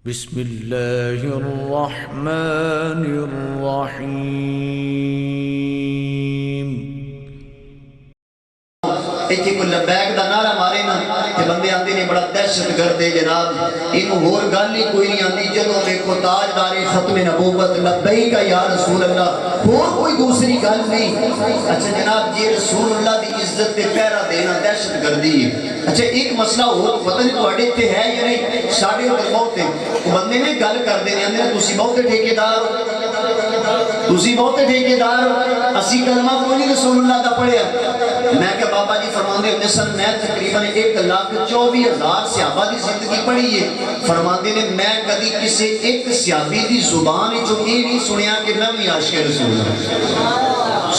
بسم اللہ الرحمن الرحیم۔ ایتھے کوئی لبیک دا نعرہ مارے نا تے بندے آندے نے بڑا دہشت گرد ہے جناب، انہوں ہور گل ہی کوئی نہیں آندی جدوں دیکھو تاجدار ختم نبوت لبیک یا رسول اللہ، اور کوئی دوسری گل نہیں۔ اچھا جناب جی رسول اللہ دی عزت تے پہرا دینا دہشت گردی ہے۔ اچھا ایک مسئلہ ہو پتہ نہیں تواڈے تے ہے یا نہیں، ساڈے تے بہت ہے بندے نے گل کردے نے اندر تسی بہت ٹھیکیدار ہو، تسی بہت ٹھیکیدار ہو، اسی کلمہ کوئی نہیں رسول اللہ دا پڑھیا۔ میں کہ بابا جی فرماندے ہوتے سن میں تقریباً 1,24,000 صحابہ دی زندگی پڑھی ہے، فرماندے نے میں کدی کسی ایک صحابی دی زبان جو یہ نہیں سنیا کہ میں بھی عاشق رسول اللہ،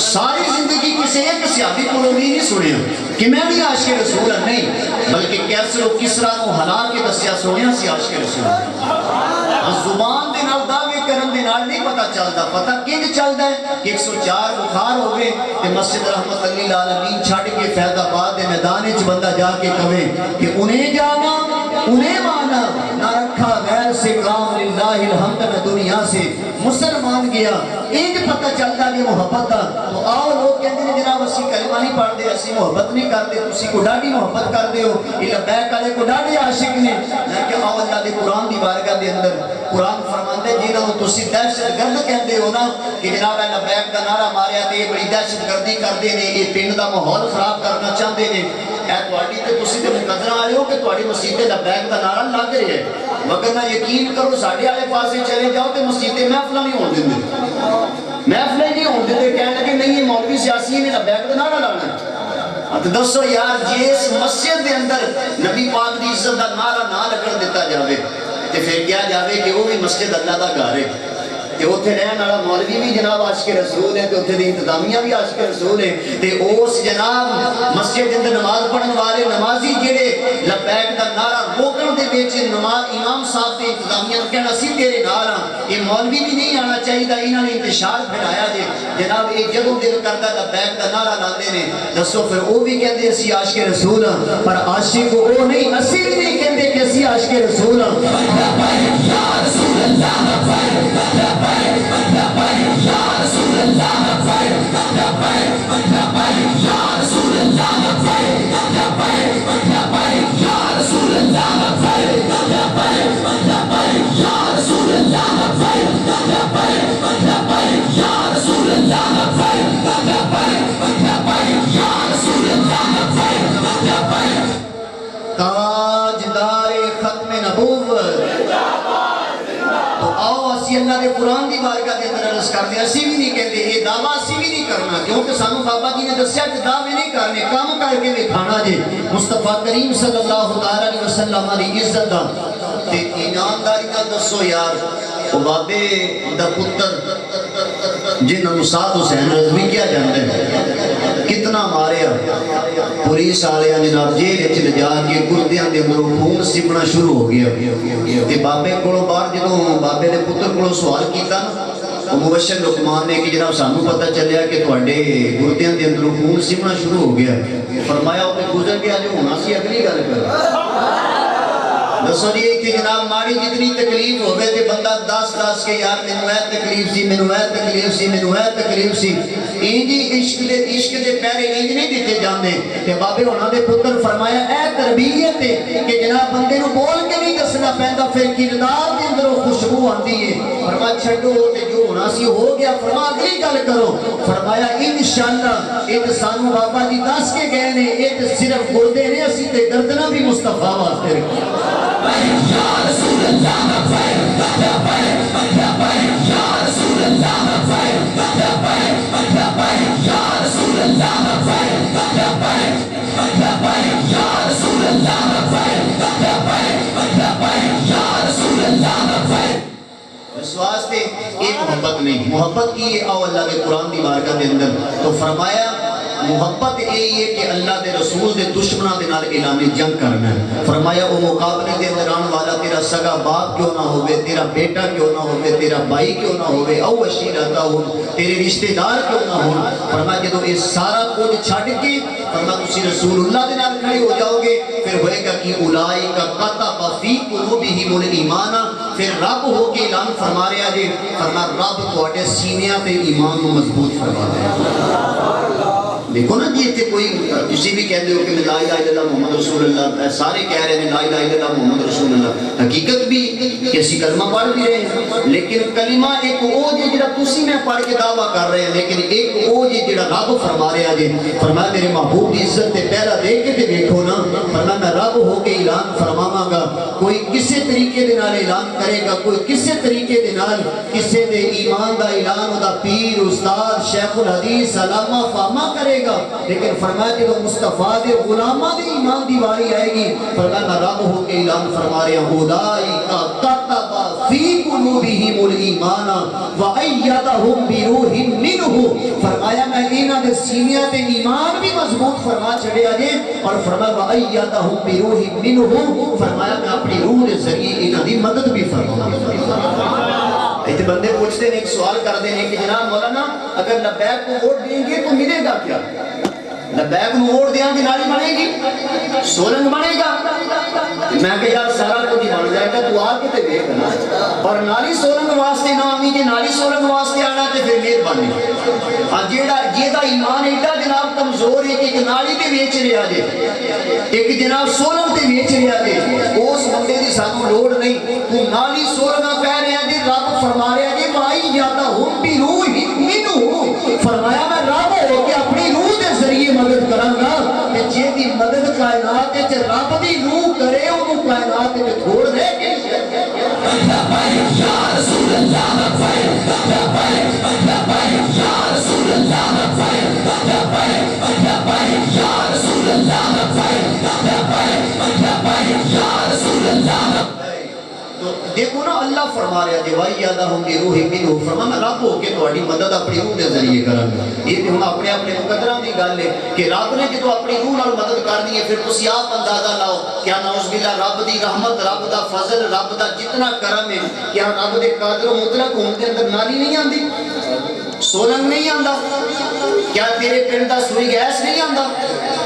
ساری زندگی کسی ایک صحابی کو نہیں سنیا کہ میں بھی عاشق رسول اللہ نہیں، بلکہ کیسر و کسرا کو ہلا کے دسیا سنیا سی عاشق رسول اللہ۔ زبان دے نال دعوے کرن دے نال نہیں پتہ چلدا، پتہ کنج چلدا ہے کہ 104 بخار ہو گئے تے مسجد رحمت للعالمین چھڈ کے فیض آباد دے میدان وچ بندہ جا کے کہے کہ انہیں جانا انہیں مانا نہ رکھا غیر سے کام للہ الحمد میں دنیا سے مسلمان گیا، ایک پتہ چلتا کہ محبت دا۔ تو آؤ لوگ کہتے ہیں جناب اسی کلمہ نہیں پڑھ دے، اسی محبت نہیں کرتے، تسی کو ڈاڈی محبت کر دے ہو، یہ لبیک والے کو ڈاڈی عاشق نے۔ میں کہ آؤ اللہ دے قرآن دی بارگاہ دے اندر قرآن فرماندا ہے جنہاں تسی دہشت گرد کہندے ہو نا کہ جناب اے لبیک دا نعرہ ماریا تے بڑی دہشت گردی کردے نے، یہ پنڈ دا ماحول خراب کرنا چاہتے نے، اے تواڈی تے تسی تے مقدرہ آئے ہو کہ تواڈی مسجد تے لبیک دا نعرہ لگ رہا ہے، مگر نہ یقین کرو ساڈے والے پاسے چلے جاؤ تے مسجد تے محفلاں نہیں ہون دیندے، محفلیں نہیں ہون دیندے، کہنے لگے نہیں یہ مولوی سیاسی نے لبیک دا نعرہ لانا ہے۔ تو دسو یار جس مسجد دے اندر نبی پاک دی عزت دا نعرہ نہ لگن دیتا جاوے تے پھر کیا جاوے کہ وہ بھی مسجد اللہ دا گھر ہے تے اوتھے رہن والا مولوی بھی جناب عاشق رسول ہے تے اوتھے دی انتظامیہ بھی عاشق رسول ہے تے اس جناب مسجد دے اندر نماز پڑھن والے نمازی جڑے لبیک دا نعرہ روکن دے وچ نماز امام صاحب تے انتظامیہ نوں کہنا اسی تیرے نال ہاں، یہ مولوی بھی نہیں آنا چاہیے، انہاں نے انتشار پھیلایا جے جناب یہ جدوں دل کردا لبیک دا نعرہ لاندے نے، دسو پھر وہ بھی کہندے اسی عاشق رسول ہاں، پر عاشق وہ نہیں، اسی بھی نہیں کہندے کہ اسی عاشق رسول ہاں۔ یا رسول اللہ یا رسول اللہ یا رسول اللہ یا رسول اللہ یا رسول اللہ یا رسول اللہ تاجدار ختم نبوت۔ تو آؤ اسی اللہ دے قرآن دی بارگاہ دے اندر عرض کرتے ہیں، اسی بھی نہیں کہتے یہ دعویٰ اسی بھی نہیں کرنا، کیونکہ سانو بابا جی نے دسیا کہ دعوے نہیں کرنے، کام کر کے بھی کھانا جے مصطفیٰ کریم صلی اللہ علیہ وسلم دی عزت دا تے ایمانداری دا دسو یار۔ وہ بابے دا پتر جنہوں سعد حسین رضوی کیا جاندے کتنا ماریا، پولیس آلیا جناب جیل وچ لجا کے گردیاں دے اندروں خون سپنا شروع ہو گیا تے بابے کولوں باہر جدوں بابے دے پتر کولوں سوال کیتا نا مبشر لقمان نے کہ جناب سانو پتہ چلیا کہ تواڈے گردیاں دے اندروں خون سپنا شروع ہو گیا، فرمایا اوتے گزر گیا جو ہونا سی اگلی گل کر۔ دسو جی کہ جناب ماڑی جتنی تکلیف ہوئے تے بندہ دس کے یار مینوں اے تکلیف سی مینوں اے تکلیف سی مینوں اے تکلیف سی، انجی عشق دے پیرے انج نہیں دیتے جاندے تے بابے ہونا دے پتر فرمایا اے تربیت ہے کہ جناب بندے نوں بول کے نہیں دسنا پیندا، پھر کردار دے اندروں خوشبو آندی ہے، فرمایا چھڈو تے جو ہونا سی ہو گیا، فرمایا اگلی گل کرو، فرمایا انشاءاللہ ایک سانو بابا جی دس کے گئے نے ایک صرف گردے نے اسی تے گردنا بھی مصطفیٰ واسطے رکھی۔ یا رسول اللہ یا رسول اللہ یا رسول اللہ یا رسول اللہ یا رسول اللہ۔ اس واسطے ایک محبت نہیں، محبت کی آؤ اللہ کے قرآن دی بارگاہ دے اندر تو فرمایا محبت یہی ہے کہ اللہ دے رسول دے دشمنوں دے نال اعلان جنگ کرنا ہے، فرمایا وہ مقابلے دے اندر آن والا تیرا سگا باپ کیوں نہ ہوئے، تیرا بیٹا کیوں نہ ہوئے، تیرا بھائی کیوں نہ ہوئے، او عشیرتہ ہو، تیرے رشتہ دار کیوں نہ ہو، فرمایا جدوں یہ سارا کچھ چھڈ کے فرمایا تسی رسول اللہ دے نال کھڑے ہو جاؤ گے، پھر ہوئے گا کہ اولئک کتب فی قلوبہم الایمان، پھر رب ہو کے اعلان فرما رہا جی فرما رب تواڈے سینیاں تے ایمان کو مضبوط فرما دے دیکھو نا جی اتنے کوئی کسی بھی کہتے ہو کہ میں لا الہ الا اللہ محمد رسول اللہ سارے کہہ رہے ہیں لا الہ الا اللہ محمد رسول اللہ حقیقت بھی کہ اسی کلمہ پڑھ بھی رہے ہیں لیکن کلمہ ایک او جی جڑا تسی میں پڑھ کے دعویٰ کر رہے ہیں لیکن ایک او جی جڑا رب فرما رہا جی فرمایا میرے محبوب کی عزت تے پہلا دیکھ کے تے دیکھو نا فرمایا میں رب ہو کے اعلان فرماواں گا کوئی کسے طریقے دے نال اعلان کرے گا کوئی کسے طریقے دے نال کسے دے ایمان دا اعلان دا پیر استاد شیخ الحدیث علامہ فاہمہ کرے گا لیکن فرمایا کہ وہ مصطفیٰ دے غلامہ دے ایمان دی واری آئے گی فرمایا میں رب ہو کے اعلان فرما رہا ہوں اولئک کتب فی قلوبہم الایمان وایدہم بروح منہ فرمایا میں انہاں دے سینیاں تے ایمان بھی مضبوط فرما چھڑیا جے اور فرمایا وایدہم بروح منہ فرمایا میں اپنی روح دے ذریعے انہاں دی مدد بھی فرماؤں ایتے بندے پوچھتے ہیں ایک سوال کر دیں کہ جناب مولانا اگر لبیک کو ووٹ دیں گے تو ملے گا کیا لبیک کو ووٹ دیں گے نالی بنے گی سولنگ بنے گا میں کہ یار سارا کچھ بن جائے گا تو آ کے تے دیکھ نا اور نالی سولنگ واسطے نہ آمی کہ نالی سولنگ واسطے آنا تے پھر میر بنے اور جیڑا ایمان ایڈا جناب کمزور ہے کہ ایک نالی تے بیچ رہا جے ایک جناب سولنگ تے بیچ رہا جے اس بندے دی سانو لوڑ نہیں تو نالی سولنگ کہہ رہا جے رب فرما رہا جے وائی جاتا ہم بھی روح منہ فرمایا میں رب ہو کے اپنی روح دے ذریعے مدد کروں گا کہ جے دی مدد کائنات تے رب دی روح کرے انہوں کائنات تے چھوڑ دے یا رسول اللہ یا رسول اللہ یا رسول اللہ یا رسول اللہ تو دیکھو نا اللہ فرما رہا جی وائی یادہ ہوں گے روح منہ فرما میں رب ہو کے تھوڑی مدد اپنی روح دے ذریعے کروں گا یہ ہوں اپنے اپنے مقدران دی گل ہے کہ رب نے جدو اپنی روح نال مدد کر دی ہے پھر تسی آپ اندازہ لاؤ کیا نعوذ باللہ رب دی رحمت رب دا فضل رب دا جتنا کرم ہے کیا رب دے قادر و مطلق ہون دے اندر نالی نہیں آندی سولنگ نہیں آندا کیا تیرے پنڈ دا سوئی گیس نہیں آندا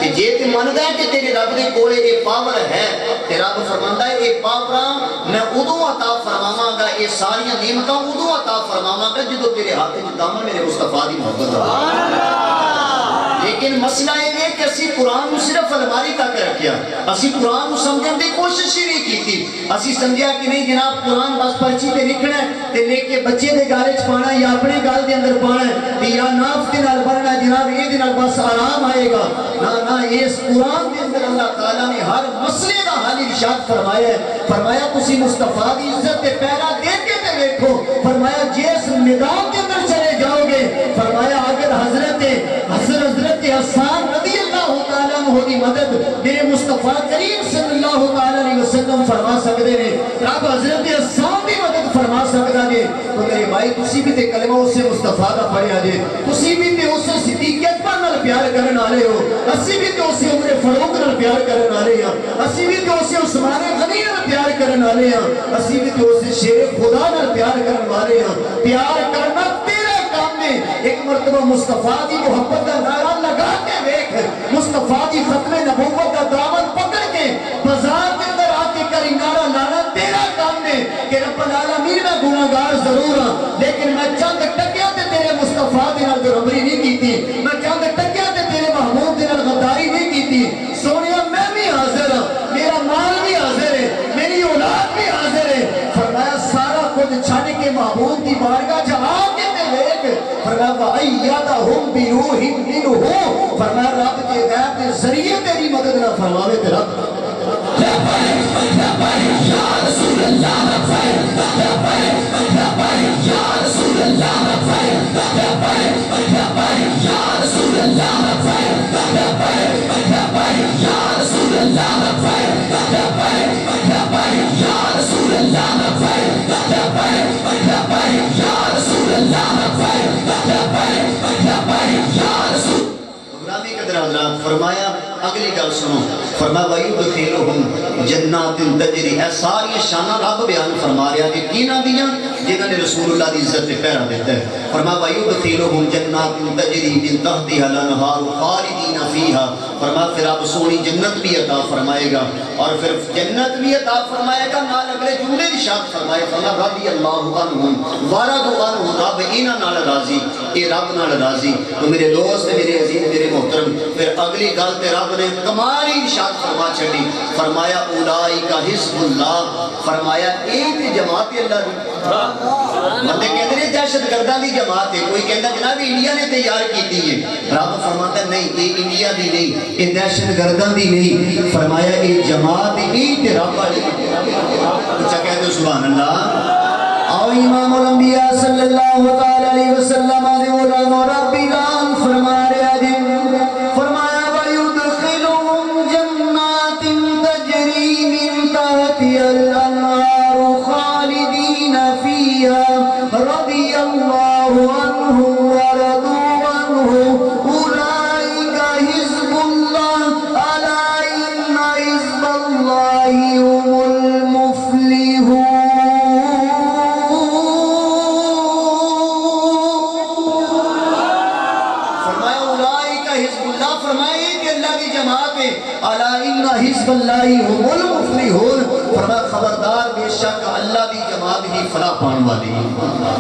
کہ جے تے مندا ہے کہ تیرے رب دے کولے اے پاور ہے تے رب فرماندا ہے اے پاور میں ادوں عطا فرماواں گا اے ساری نعمتاں ادوں عطا فرماواں گا جدوں تیرے ہاتھ وچ دامن میرے مصطفیٰ دی محبت سبحان اللہ لیکن مسئلہ یہ ہے کہ اسی قرآن کو صرف الماری تک رکھیا اسی قرآن کو سمجھن دی کوشش ہی نہیں کی تھی اسی سمجھیا کہ نہیں جناب قرآن بس پرچی تے لکھنا ہے تے لے کے بچے دے گالے چ پانا یا اپنے گال دے اندر پانا ہے تے یا ناف دے نال پڑھنا جناب اے دے نال بس آرام آئے گا نہ اس قرآن دے اندر اللہ تعالیٰ نے ہر مسئلے دا حل ارشاد فرمایا ہے فرمایا تسی مصطفیٰ دی عزت تے پہلا دیکھ کے تے دیکھو فرمایا جس میدان کے اندر چلے جاؤ گے فرمایا اگر حضرت حسان رضی اللہ تعالیٰ عنہ دی مدد میرے مصطفیٰ کریم صلی اللہ علیہ وسلم فرما سکتے ہیں رب حضرت حسان دی مدد فرما سکتا ہے تو میرے بھائی تسی بھی تے کلمہ اس سے مصطفیٰ دا پڑھیا جے تسی بھی تے اس سے صدیقیت پر نال پیار کرن والے ہو اسی بھی تے اس سے عمر فاروق نال پیار کرن والے ہیں اسی بھی تے اس سے عثمان غنی نال پیار کرن والے ہیں اسی بھی تے اس سے شیر خدا نال پیار کرن والے ہیں پیار کرنا تیرا کام ہے ایک مرتبہ مصطفیٰ دی محبت کا نعرہ لگا کے دیکھ مصطفیٰ دی ختم نبوت کا دامن پکڑ کے بازار کے اندر آ کے کری نعرہ لانا تیرا کام ہے کہ رب العالمین میں گناہگار ضرور ہوں لیکن میں چند ٹکیاں تے تیرے مصطفیٰ دے نال برابری نہیں کی تھی میں چند ٹکیاں تے تیرے محبوب دے نال غداری نہیں کی تھی سونیا میں بھی حاضر ہوں میرا مال بھی حاضر ہے میری اولاد بھی حاضر ہے فرمایا سارا کچھ چھڑ کے محبوب دی بارگاہ چ آ کے فرمایا وَأَيَّدَهُمْ بِرُوحٍ مِّنْهُ فرمایا رب کے غیب کے ذریعے تیری مدد نہ فرماوے تے رب یا رسول اللہ یا رسول اللہ یا رسول اللہ یا رسول اللہ یا رسول اللہ فرمایا اگلی گل سنو فرمایا وَيُدْخِلُهُمْ جَنَّاتٍ تَجْرِي اے ساری شانہ رب بیان فرما رہا کہ کینہ دیاں جنہوں نے رسول اللہ دی عزت پہ پہرا دیتا ہے فرمایا وَيُدْخِلُهُمْ جَنَّاتٍ تَجْرِي مِن تَحْتِهَا الْأَنْهَارُ خَالِدِينَ فِيهَا فرمایا پھر آپ سونی جنت بھی عطا فرمائے گا اور پھر جنت بھی عطا فرمائے گا نال اگلے جملے کی شاد فرمائے فرمایا رضی اللہ عنہم ورضوا عنہ رب انہاں نال راضی اے رب نال راضی تو میرے دوست میرے عزیز میرے محترم پھر اگلی گل تے رب نے کمال ارشاد فرما چھڈی فرمایا اولئک حزب اللہ فرمایا اے تے جماعت اللہ دی بندے کہتے ہیں دہشت گرداں دی جماعت ہے کوئی کہتا جناب انڈیا نے تیار کیتی ہے رب فرماتا ہے نہیں یہ انڈیا دی نہیں یہ دہشت گرداں دی نہیں فرمایا یہ جماعت اے تے رب والی اچھا کہتے ہو سبحان اللہ اور امام الانبیاء صلی اللہ تعالی علیہ وسلم علیہ ربی لان فرما رہا دن فرمایا وَيُدْخِلُهُمْ جَنَّاتٍ تَجْرِي مِن تَحْتِهَا الْأَنْهَارُ خَالِدِينَ فِيهَا رَضِيَ اللَّهُ عَنْهُمْ وَرَضُوا عَنْهُ أُولَئِكَ حِزْبُ اللَّهِ أَلَا إِنَّ حِزْبَ اللَّهِ هُمُ الْمُفْلِحُونَ حزب اللہ ہم المفلحون فرمایا خبردار بے شک اللہ دی جماعت ہی فلاح پان والی ہے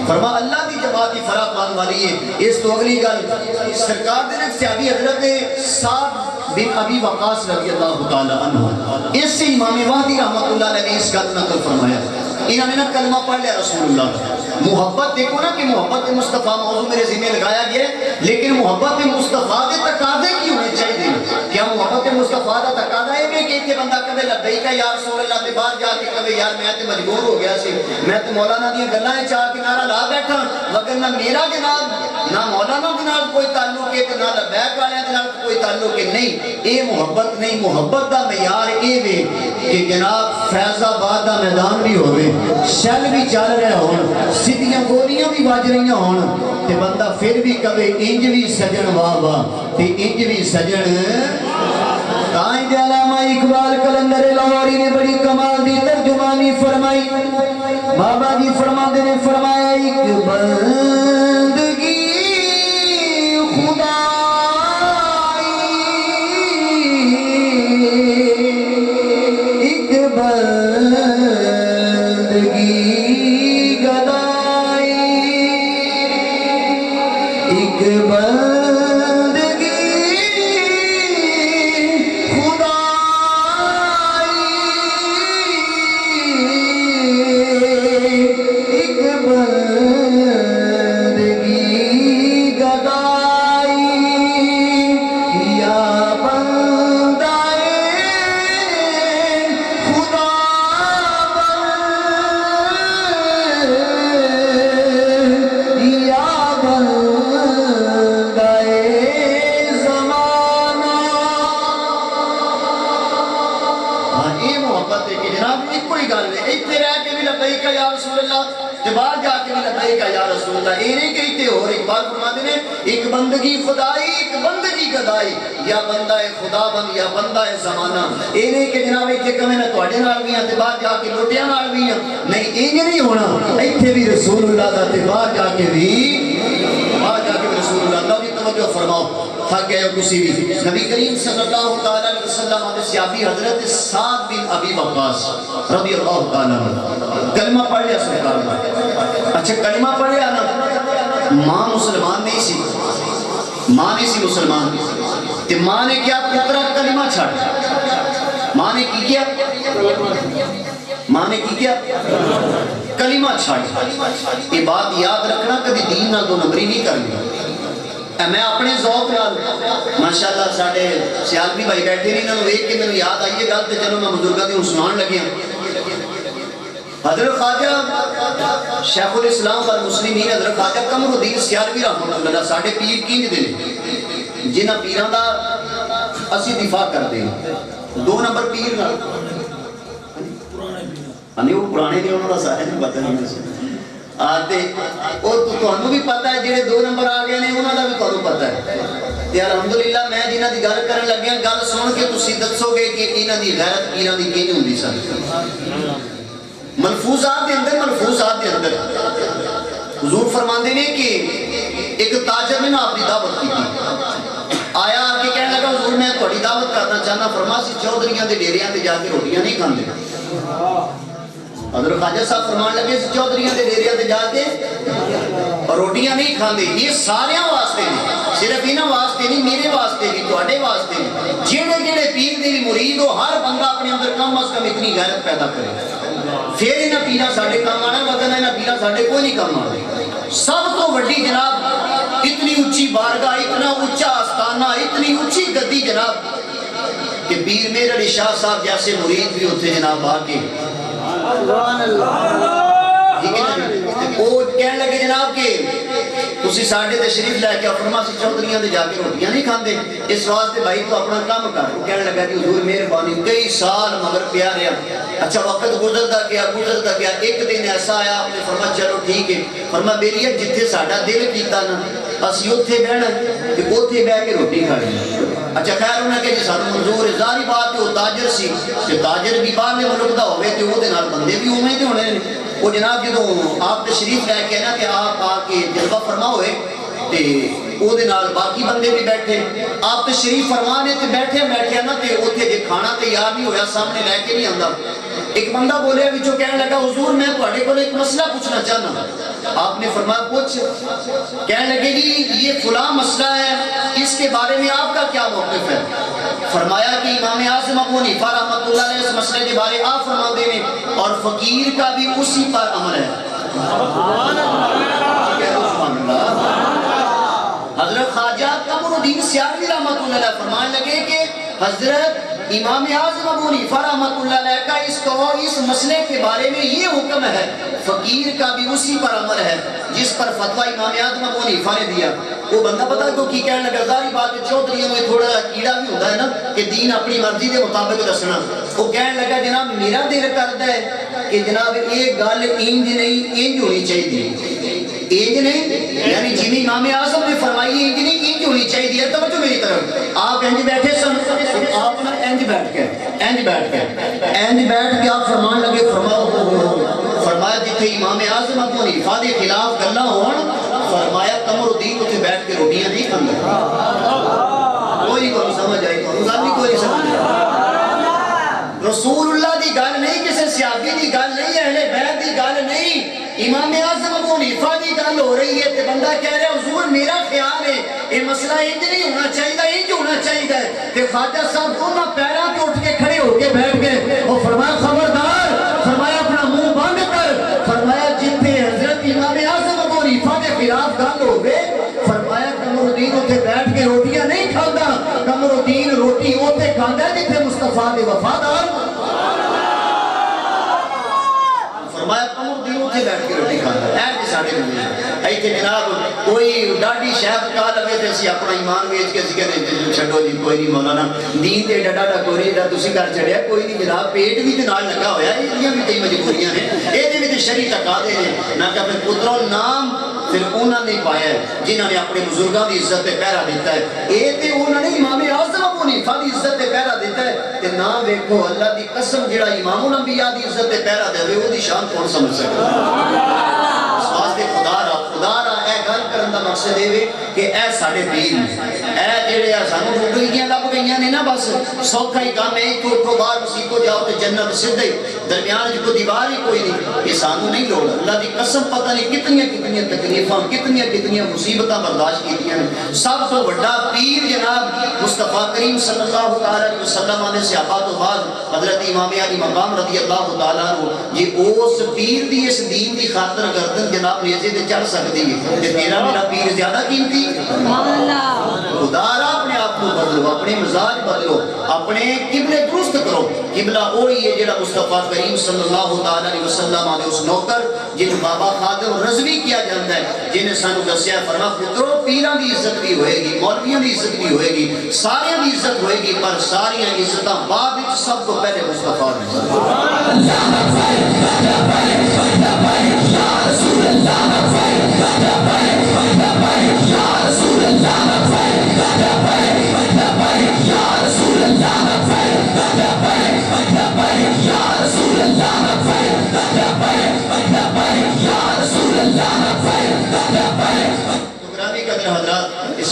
فرمایا اللہ دی جماعت ہی فلاح پان والی ہے اس تو اگلی گل سرکار دے ایک صحابی حضرت سعد بن ابی وقاص رضی اللہ تعالی عنہ اس سے امام مہدی رحمۃ اللہ علیہ نے اس گل نقل فرمایا انہوں نے نا کلمہ پڑھ لیا رسول اللہ محبت دیکھو نا کہ محبت مصطفیٰ موضوع میرے ذمہ لگایا گیا لیکن محبت مصطفیٰ دے تقاضے کی ہونے چاہیے کیا محبت مصطفیٰ دا تقاضا ہے کہ بندہ کبھی لبیک یا رسول اللہ کے بعد جا کے کبھی یار میں تے مجبور ہو گیا سی میں تے مولانا دی گلاں چاہ کے نعرہ لا بیٹھا وگرنہ میرا جناب نہ مولانا کے نال کوئی تعلق ہے تے نہ لبیک والے دے نال کوئی تعلق ہے نہیں اے محبت نہیں محبت دا معیار اے وے کہ جناب فیض آباد دا میدان بھی ہوے شل بھی چل رہے ہون سیدھیاں گولیاں بھی بج رہی ہون تے بندہ پھر بھی کبھی انج بھی سجن واہ واہ تے انج بھی سجن قائد علامہ اقبال قلندر لاہوری نے بڑی کمال دی ترجمانی فرمائی بابا جی فرماتے نے فرمایا ایک بندگی خدائی ایک بندگی گدائی ایک بندگی ایک بندگی خدائی ایک بندگی گدائی یا بندہ خدا بند یا بندہ زمانہ اے نہیں کہ جناب ایتھے کمیں نہ تواڈے نال بھی ہیں تے باہر جا کے لوٹیاں نال بھی ہیں نہیں انج نہیں ہونا ایتھے بھی رسول اللہ دا تے باہر جا کے بھی رسول اللہ دا بھی توجہ فرماؤ تھک گئے ہو کسی بھی نبی کریم صلی اللہ تعالی علیہ وسلم نے صحابی حضرت سعد بن ابی وقاص رضی اللہ تعالی عنہ کلمہ پڑھ لیا سرکار نے اچھا کلمہ پڑھ لیا نا ماں مسلمان نہیں سی ماں نہیں سی مسلمان تے ماں نے کیا پترا کلمہ چھاڑ ماں نے کی کیا کلمہ چھاڑ یہ بات یاد رکھنا کبھی دین نہ دو نمبری نہیں کرنی میں اپنے ذوق نال ماشاءاللہ ساڈے سیالوی بھائی بیٹھے نہیں انہوں ویکھ کے مینوں یاد آئی ہے گل تے چلو میں بزرگاں دی سنان لگیا حضرت خواجہ شیخ الاسلام والمسلمین حضرت خواجہ قمر الدین سیالوی رحمۃ اللہ ساڈے پیر کینج دے نے جنہاں پیراں دا اسی دفاع کردے ہیں دو نمبر پیر نال پرانے وہ پرانے نے انہاں دا سارے نوں پتہ نہیں آتے اور تو بھی پتہ ہے جڑے دو نمبر آ گئے نے انہاں دا بھی تانوں پتہ ہے تے الحمدللہ میں جنہاں دی گل کرن لگیا گل سن کے تسی دسو گے کہ انہاں دی غیرت پیراں دی کیوں ہوندی سن ملفوظات دے اندر حضور فرماندے نے کہ ایک تاجر نے نا اپنی دعوت کی آیا کہ کہنے لگا حضور میں تھوڑی دعوت کرنا چاہنا فرما سی چودھریاں دے ڈیریاں تے جا کے روٹیاں نہیں کھاندے حضرت خواجہ صاحب فرمان لگے سی چودھریاں دے ڈیریاں تے جا کے روٹیاں نہیں کھاندے یہ سارے واسطے نہیں صرف انہاں واسطے نہیں میرے واسطے بھی تواڈے واسطے نہیں جڑے جڑے پیر دے مرید ہو ہر بندہ اپنے اندر کم از کم اتنی غیرت پیدا کرے پھر انہاں پیرا ساڈے کام آنا وطن انہاں پیرا ساڈے کوئی نہیں کام آنا سب تو وڈی جناب اتنی اونچی بارگاہ اتنا اونچا آستانہ اتنی اونچی گدی جناب کہ پیر میر علی شاہ صاحب جیسے مرید بھی ہوتے جناب آ کے وہ کہنے لگے جناب کہ تسی ساڈے تشریف لے کے فرما سی چودھریاں دے جا کے روٹیاں نہیں کھاندے اس واسطے بھائی تو اپنا کام کر وہ کہنے لگا کہ حضور مہربانی کئی سال مگر پیا رہا اچھا وقت گزرتا گیا ایک دن ایسا آیا آپ نے فرما چلو ٹھیک ہے فرما میری جتھے ساڈا دل کیتا نا اسی اوتھے بہنا کہ اوتھے بیٹھ کے روٹی کھانی اچھا خیر انہاں کہ جی سانوں منظور ہے ظاہری بات ہے وہ تاجر سی کہ تاجر بھی باہر ملک دا ہوے تے او دے نال بندے بھی اوویں تے ہونے نے وہ جناب جدوں آپ تشریف لے کے نا کہ آپ آ کے جلوہ فرما ہوئے تے او دے نال باقی بندے بھی بیٹھے آپ تشریف فرمانے تے بیٹھے نا تے اوتھے جے کھانا تیار نہیں ہویا سامنے لے کے نہیں آندا ایک بندہ بولے وچوں کہنے لگا حضور میں تواڈے کول ایک مسئلہ پوچھنا چاہنا آپ نے فرمایا پوچھ کہنے لگے جی یہ فلاں مسئلہ ہے اس کے بارے میں آپ کا کیا موقف ہے فرمایا کہ امام اعظم ابو حنیفہ رحمۃ اللہ علیہ اس مسئلے کے بارے آپ فرماندے ہیں اور فقیر کا بھی اسی پر عمل ہے سبحان اللہ حضرت خواجہ قمر الدین سیالوی رحمۃ اللہ علیہ فرمانے لگے کہ حضرت امام اعظم ابو حنیفہ رحمۃ اللہ علیہ کا اس مسئلے کے بارے میں یہ حکم ہے فقیر کا بھی اسی پر عمل ہے جس پر فتویٰ امام اعظم ابو حنیفہ نے دیا وہ بندہ پتہ کو کی کہنے لگا ظاہری بات ہے چودھریوں میں تھوڑا کیڑا بھی ہوتا ہے نا کہ دین اپنی مرضی کے مطابق دسنا وہ کہنے لگا جناب میرا دل کرتا ہے کہ جناب ایک گل انج نہیں انج ہونی چاہیے انج نہیں یعنی جنہیں امام اعظم نے فرمائی انج نہیں انج ہونی چاہیے توجہ میری طرف آپ انج بیٹھے سن آپ نا انج بیٹھ کے آپ فرمان لگے فرمایا جتھے امام اعظم ابو حنیفہ کے خلاف گلاں ہون فرمایا قمر الدین اتنے بیٹھ کے روٹیاں نہیں کھاندے کوئی کو سمجھ آئی گل نہیں کوئی سمجھ رسول اللہ دی گل نہیں کسی صحابی دی گل نہیں اہل بیت دی گل نہیں امام اعظم ابو حنیفہ دی گل ہو رہی ہے تے بندہ کہہ رہا حضور میرا خیال ہے یہ مسئلہ انج نہیں ہونا چاہیے انج ہونا چاہیے کہ خواجہ صاحب دونوں پیراں تے اٹھ کے کھڑے ہو کے بیٹھ گئے اور فرمایا خبردار فرمایا اپنا منہ بند کر فرمایا جتھے حضرت امام اعظم ابو حنیفہ کے خلاف گل ہوے فرمایا قمر الدین اتنے بیٹھ کے روٹیاں نہیں کھاندا قمر الدین روٹی اوتے کھاندا جتھے مصطفیٰ دے وفادار فرمایا قمر الدین اتنے بیٹھ کے روٹی کھاندا ہے جی ساڈے نبی ایتھے جناب کوئی ڈاڈی شہد کھا لوے تے اسی اپنا ایمان ویچ کے اسی کہندے چھڈو جی کوئی نہیں مولانا دین تے ڈاڈا کوئی نہیں جڑا تسی کر چھڑیا کوئی نہیں جناب پیٹ بھی تے نال لگا ہویا ہے یہ بھی کئی مجبوریاں نے اے دے وچ شرعی تقاضے نے نہ کہ اپنے پتروں نام پھر انہوں نے پایا ہے جنہوں نے اپنے بزرگاں دی عزت تے پہرا دیتا ہے اے تے انہوں نے امام اعظم ابو حنیفہ دی عزت تے پہرا دیتا ہے تے نہ ویکھو اللہ دی قسم جڑا امام الانبیاء دی عزت تے پہرا دے او دی شان کون سمجھ سکتا اس واسطے خدا را اے گل کرن دا مقصد اے کہ اے ساڈے پیر اے جڑے سانوں ڈگریاں لب گئیاں نے نا بس سوکھا ہی کام ہے تو اٹھو باہر مسیح کو جاؤ تے جنت سدھے درمیان جو دیوار ہی کوئی نہیں یہ سانوں نہیں لوڑ اللہ دی قسم پتہ نہیں کتنی تکلیفاں کتنی مصیبتاں برداشت کیتیاں نے سب تو بڑا پیر جناب مصطفیٰ کریم صلی اللہ علیہ وسلم نے صحابہ تو بعد حضرت امام علی مقام رضی اللہ تعالیٰ عنہ یہ اس پیر دی اس دین دی خاطر گردن جناب نیزے تے چڑھ سکتی ہے کہ تیرا میرا پیر زیادہ قیمتی خدا را اپنے آپ کو بدلو اپنے مزاج بدلو اپنے قبلے درست کرو قبلہ وہی ہے جڑا مصطفیٰ کریم صلی اللہ علیہ وسلم نے اس نوکر جن بابا خادم رضوی کیا جاتا ہے جنہیں سانو دسیا فرما پترو پیران دی عزت بھی ہوئے گی مولویوں دی عزت بھی ہوئے گی ساریاں دی عزت ہوئے گی پر ساریاں عزتاں بعد وچ سب کو پہلے مصطفیٰ نے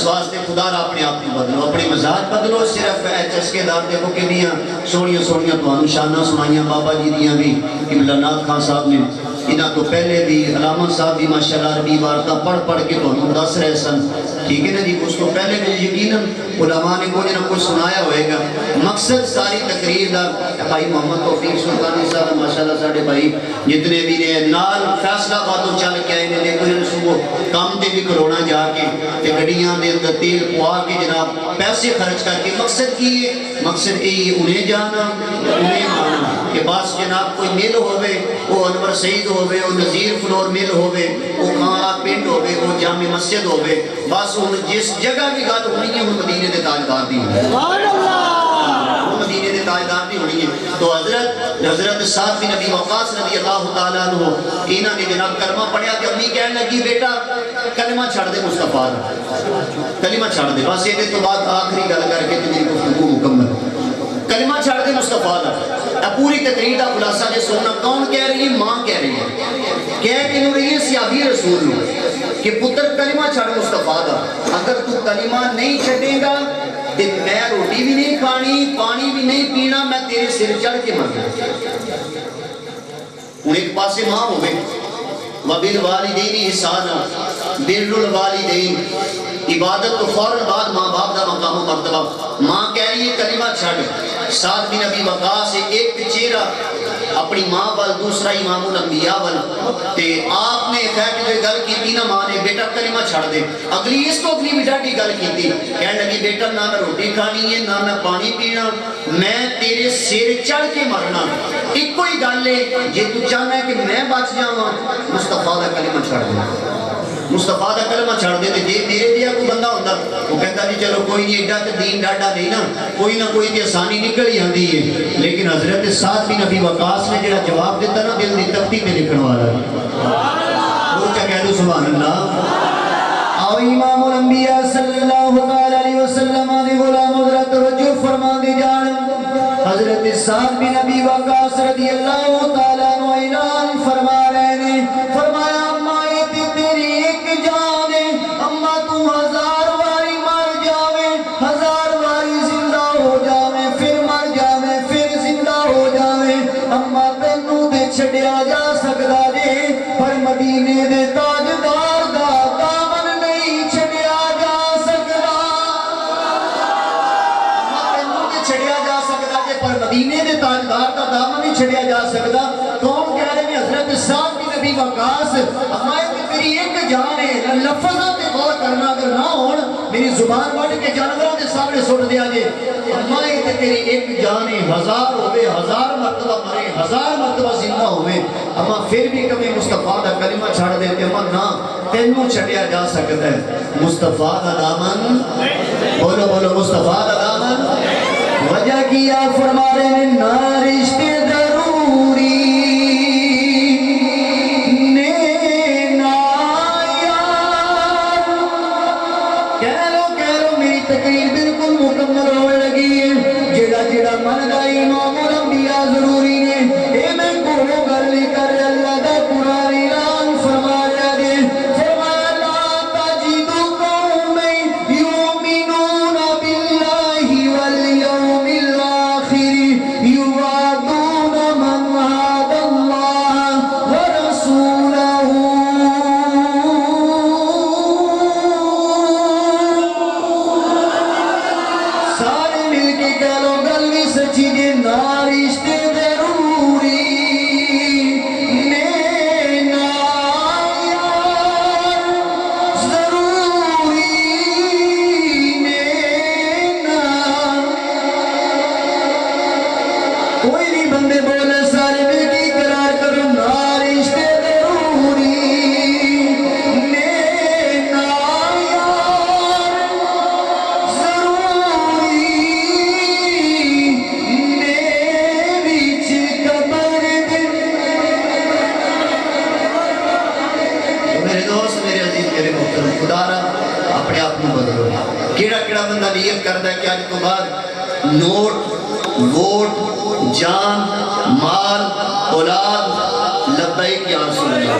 واسطے خدا را اپنے آپ کو بدلو، اپنی مزاج بدلو. صرف چسکے دار دیکھو کنیاں سونیاں سونیاں تمہوں شانہ سنائیاں بابا جی دیاں بھی، قبلہ ناتھ خان صاحب نے انہاں تو پہلے بھی علامت صاحب بھی ماشاءاللہ عربی عبارتاں پڑھ کے تمہوں دس رہے سن. ٹھیک ہے نا جی. اس کو پہلے بھی یقیناً علماء نے کوئی نہ کوئی سنایا ہوئے گا. مقصد ساری تقریر دا بھائی محمد توفیق سلطانی صاحب ماشاءاللہ ساڑھے بھائی جتنے بھی نے نال فیصلہ باتوں چل کے آئے نے دیکھو انہوں صبح کام دے بھی کرونا جا کے تے گڑیاں دے اندر تیل پوا کے جناب پیسے خرچ کر کے مقصد کی ہے؟ مقصد یہ انہیں جانا انہیں مانا کہ بس جناب کوئی مل ہوئے وہ انور سعید ہوئے وہ نظیر فلور مل ہوئے وہ کانات پنڈ ہوئے وہ جامع مسجد ہوئے بس ان جس جگہ بھی گل ہونی ہے وہ مدینے دے تاجدار دی وہ مدینے دے تاجدار دی ہونی ہے. تو حضرت سعد بن ابی وقاص رضی اللہ تعالیٰ عنہ انہوں نے جناب کلمہ پڑھیا کہ امی کہنے لگی بیٹا کلمہ چھڑ دے مصطفیٰ کلمہ چھڑ دے. بس یہ تو بعد آخری گل کر کے میری گفتگو مکمل. کلمہ چھڑ دے مصطفیٰ دا پوری تقریر دا خلاصہ جو سننا کون کہہ رہی ہے؟ ماں کہہ رہی ہے. کہہ کے نو رہی ہے صحابی رسول نو کہ پتر کلمہ چھڑ مصطفیٰ دا. اگر تو کلمہ نہیں چھڑے گا کہ میں روٹی بھی نہیں کھانی پانی بھی نہیں پینا میں تیرے سر چڑھ کے مرنا. ان ایک پاسے ماں ہوئے وَبِالْوَالِدَيْنِ اِحْسَانًا بِرُّ الْوَالِدَيْنِ عبادت تو فوراً بعد ماں باپ دا مقام و مرتبہ. ماں کہہ رہی ہے کلمہ چھڑ. سعد بن ابی وقاص سے ایک چہرہ اپنی ماں وال دوسرا امام الانبیاء وال تے آپ نے کہا کہ جو گل کی نا ماں نے بیٹا کلمہ چھڑ دے. اگلی اس کو اگلی بیٹا کی گل کی تھی کہنے لگی بیٹا نہ میں روٹی کھانی ہے نہ میں پانی پینا میں تیرے سر چڑھ کے مرنا. ایک کوئی گل ہے جے تو چاہنا ہے کہ میں بچ جاواں مصطفیٰ دا کلمہ چھڑ دے. مصطفیٰ دا کلمہ چھڑ دے تے جے میرے دیا کوئی بندہ ہوتا وہ کہتا جی چلو کوئی نہیں ایڈا تے دین ڈاڈا نہیں نا کوئی نہ کوئی تے آسانی نکل ہی آندی ہے. لیکن حضرت سعد بن ابی وقاص نے جڑا جواب دیتا نا دل دی تختی پہ لکھن والا وہ کیا کہہ دو سبحان اللہ. آو امام الانبیاء صلی اللہ علیہ وسلم نے غلام حضرت توجہ فرما دی جان. حضرت سعد بن ابی وقاص رضی اللہ تعالیٰ عنہ اعلان فرما رہے نے فرمایا چھڑیا جا سکتا جے پر مدینے دے تاجدار دا دامن نہیں چھڑیا جا سکتا. چھڑیا جا سکتا جے پر مدینے دے تاجدار دا دامن نہیں چھڑیا جا سکتا. کون کہہ رہے ہیں؟ حضرت سعد بن ابی وقاص. ہمارے میری ایک جان ہے لفظاں تے غور کرنا اگر نہ ہون میری زبان وٹ کے جانوراں دے سامنے سٹ دیا جے. ہمارے تے تیری ایک جان ہے ہزار ہوئے ہزار مرتبہ مرے ہزار مرتبہ زندہ ہوئے اما پھر بھی کبھی مصطفیٰ دا کلمہ چھڑ دیتے اما نہ تینوں چھڑیا جا سکتا ہے. مصطفیٰ دا دامن بولو بولو مصطفیٰ دا دامن. وجہ کیا فرما رہے ہیں نہ رشتے ضروری تقریر بالکل مکمل ہونے لگی ہے. جڑا جڑا من دا امام الانبیاء ضروری نے اے میں کوئی گل نہیں کر رہا. اللہ دا قرآن اعلان فرما رہا ہے فرمایا لا تجد قوما یؤمنون باللہ والیوم الاخر یوادون من حاد اللہ ورسولہ. کوئی نہیں بندے بولے سارے مل کے قرار کرو نارش تے ضروری نینا یار ضروری نیویچ قبر دن. میرے دوست میرے عزیز میرے محترم خدا را اپنے آپ میں بدلو. کیڑا بندہ نیت کرتا ہے کہ آج تو بعد نوٹ ووٹ جان مال اولاد لبیک یا رسول اللہ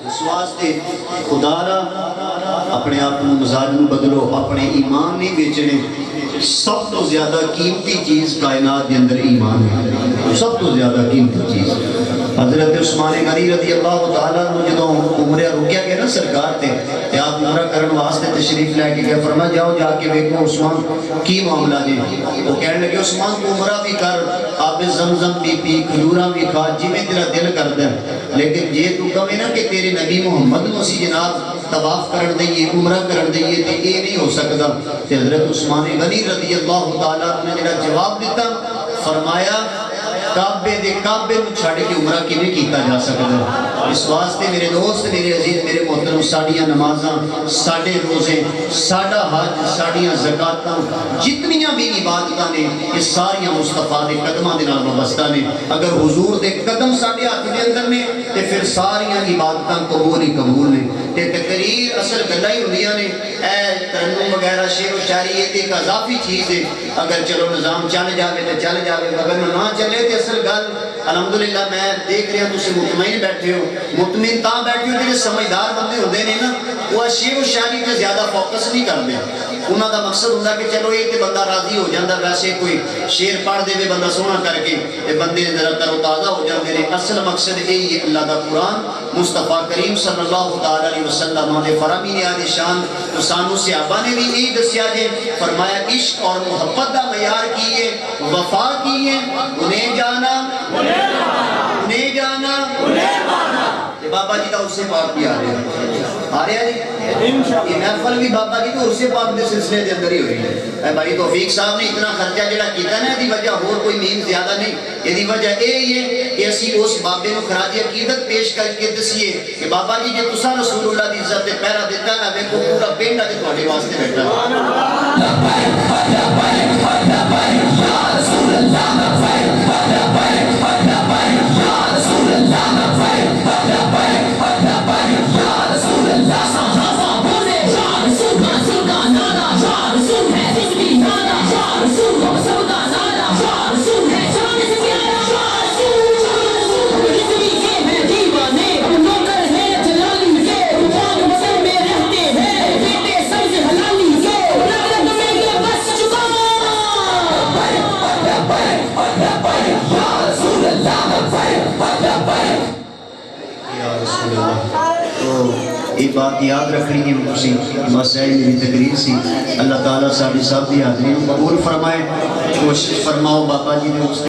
اس واسطے خدا را اپنے آپ کو مزاج نو بدلو، اپنے ایمان نہیں بیچنے. سب تو زیادہ قیمتی چیز کائنات کے اندر ایمان ہے، سب تو زیادہ قیمتی چیز. حضرت عثمان غنی رضی اللہ تعالیٰ عنہ جدوں عمرہ رکیا گیا نا سرکار تے آپ عمرہ کرن واسطے تشریف لے کے گئے، فرمایا جاؤ جا کے دیکھو عثمان کی معاملہ جی. وہ کہنے لگے عثمان تو عمرہ بھی کر، آب زمزم بھی پی، کھجوراں بھی کھا، جی میں تیرا دل کردا ہے، لیکن جے تو کہے نا کہ تیرے نبی محمد نو اسی جناب طواف کرن دئیے، عمرہ کرن دئیے، تے یہ نہیں ہو سکتا. تے حضرت عثمان غنی رضی اللہ تعالیٰ نے جڑا جواب دیتا، فرمایا کعبے دے کعبے نو چھڑ کے عمرہ کیویں کیتا جا سکتا ہے. اس واسطے میرے دوست، میرے عزیز، میرے محترم، ساڈیاں نمازاں، ساڈے روزے، ساڈا حج، ساڈیاں زکاتاں، جتنیاں بھی عبادتاں نے یہ ساریاں مصطفیٰ دے قدماں دے نال وابستہ نے. اگر حضور دے قدم ساڈے ہاتھ دے اندر نے تے پھر ساریاں عبادتاں قبول ہی قبول نے. تے تقریر اصل گلاں ہی ہوندیاں نے، اے ترنم وغیرہ شعر و شاعری یہ تے ایک اضافی چیز ہے. اگر چلو نظام چل جاوے تے چل جاوے، اگر نہ چلے تے اصل گل الحمدللہ میں دیکھ رہا تسی مطمئن بیٹھے ہو. مطمئن تاں بیٹھے ہو جڑے سمجھدار بندے ہوندے نے نا، وہ شعر و شاعری تے زیادہ فوکس نہیں کرتے. انہاں دا مقصد ہوندا کہ چلو یہ تے بندہ راضی ہو جاندا، ویسے کوئی شعر پڑھ دے وے بندہ سونا کر کے تے بندے ذرا تر و تازہ ہو جاندے نے. اصل مقصد یہی ہے اللہ دا قرآن، مصطفیٰ کریم صلی اللہ تعالی علیہ وسلم دے فرامین عالی شان. تو سانو صحابہ نے بھی یہی دسیا جے، فرمایا عشق اور محبت دا معیار کی ہے، وفا کی ہے، انہیں جانا انہیں جانا انہیں مانا. بابا جی دا عرص پاک بھی آ رہے ہیں جی. یہ محفل بھی بابا جی تو عرص پاک دے سلسلے دے اندر ہی ہوئی ہے. اے بھائی توفیق صاحب نے اتنا خرچہ جڑا کیتا نا، دی وجہ اور کوئی مین زیادہ نہیں. یہ دی وجہ یہی ہے کہ اسی اس بابے نو خراج عقیدت پیش کر کے دسیے کہ بابا جی جے تساں رسول اللہ دی عزت تے پہرا دیتا نا، ویکھو پورا پنڈ اج تہاڈے واسطے بیٹھا ہے. یہ بات یاد رکھنی ہے مجھے، بس ہے میری تقریر سی. اللہ تعالیٰ ساری سب کی حاضری قبول فرمائے. کوشش فرماؤ بابا جی نے